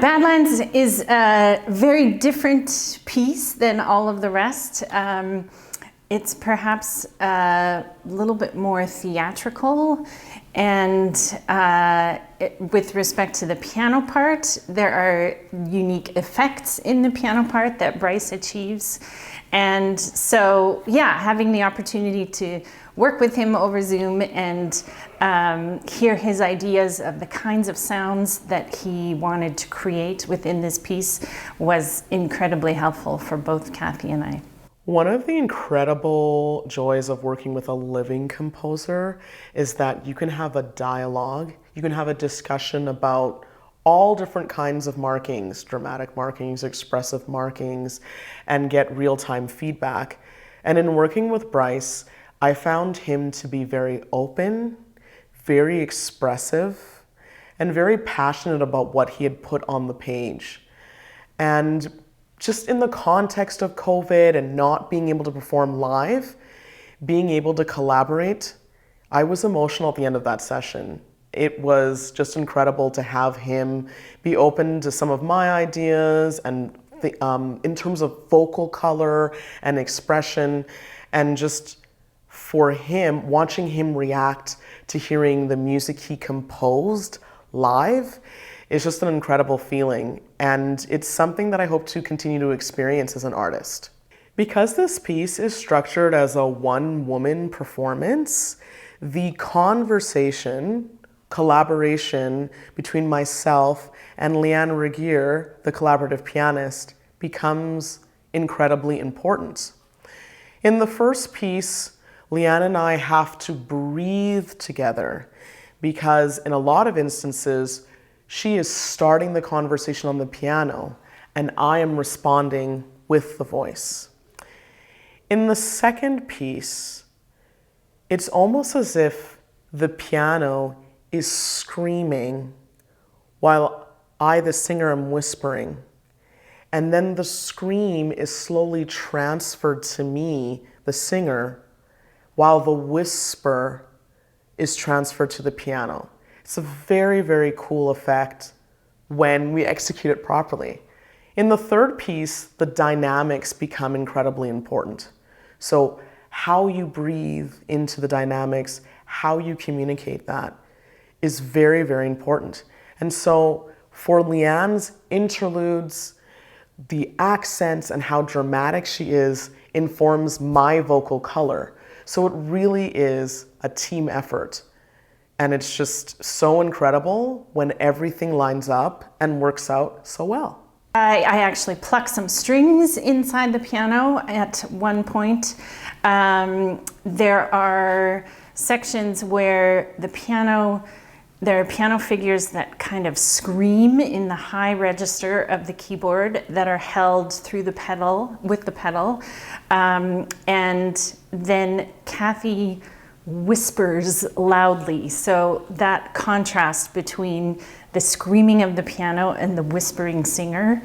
Badlands is a very different piece than all of the rest. It's perhaps a little bit more theatrical, and with respect to the piano part, there are unique effects in the piano part that Bryce achieves. And so, yeah, having the opportunity to work with him over Zoom and hear his ideas of the kinds of sounds that he wanted to create within this piece was incredibly helpful for both Kathy and I. One of the incredible joys of working with a living composer is that you can have a dialogue, you can have a discussion about all different kinds of markings, dramatic markings, expressive markings, and get real-time feedback. And in working with Bryce, I found him to be very open, very expressive, and very passionate about what he had put on the page. And just in the context of COVID and not being able to perform live, being able to collaborate, I was emotional at the end of that session. It was just incredible to have him be open to some of my ideas and in terms of vocal color and expression, and just for him, watching him react to hearing the music he composed live is just an incredible feeling, and it's something that I hope to continue to experience as an artist. Because this piece is structured as a one-woman performance, the conversation, collaboration between myself and Leanne Regehr, the collaborative pianist, becomes incredibly important. In the first piece, Leanne and I have to breathe together because in a lot of instances, she is starting the conversation on the piano and I am responding with the voice. In the second piece, it's almost as if the piano is screaming while I, the singer, am whispering. And then the scream is slowly transferred to me, the singer, while the whisper is transferred to the piano. It's a very, very cool effect when we execute it properly. In the third piece, the dynamics become incredibly important. So how you breathe into the dynamics, how you communicate that is very, very important. And so for Leanne's interludes, the accents and how dramatic she is informs my vocal color. So it really is a team effort. And it's just so incredible when everything lines up and works out so well. I actually pluck some strings inside the piano at one point. There are sections where there are piano figures that kind of scream in the high register of the keyboard that are held through the pedal, with the pedal. And then Kathy whispers loudly. So that contrast between the screaming of the piano and the whispering singer.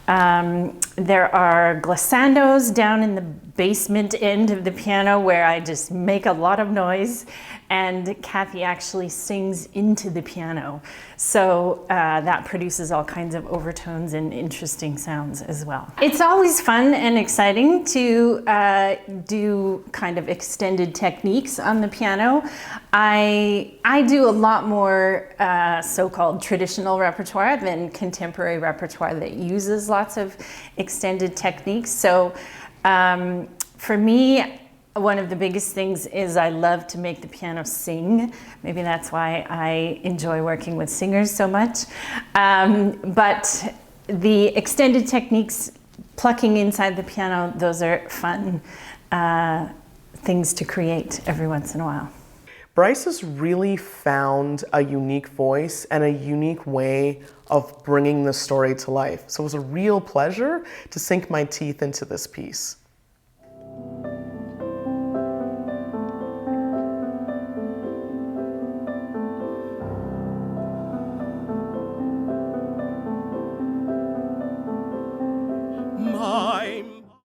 There are glissandos down in the basement end of the piano where I just make a lot of noise, and Kathy actually sings into the piano. So that produces all kinds of overtones and interesting sounds as well. It's always fun and exciting to do kind of extended techniques on the piano. I do a lot more so-called traditional repertoire than contemporary repertoire that uses lots of extended techniques. So for me, one of the biggest things is I love to make the piano sing. Maybe that's why I enjoy working with singers so much. But the extended techniques, plucking inside the piano, those are fun things to create every once in a while. Bryce has really found a unique voice and a unique way of bringing the story to life. So it was a real pleasure to sink my teeth into this piece.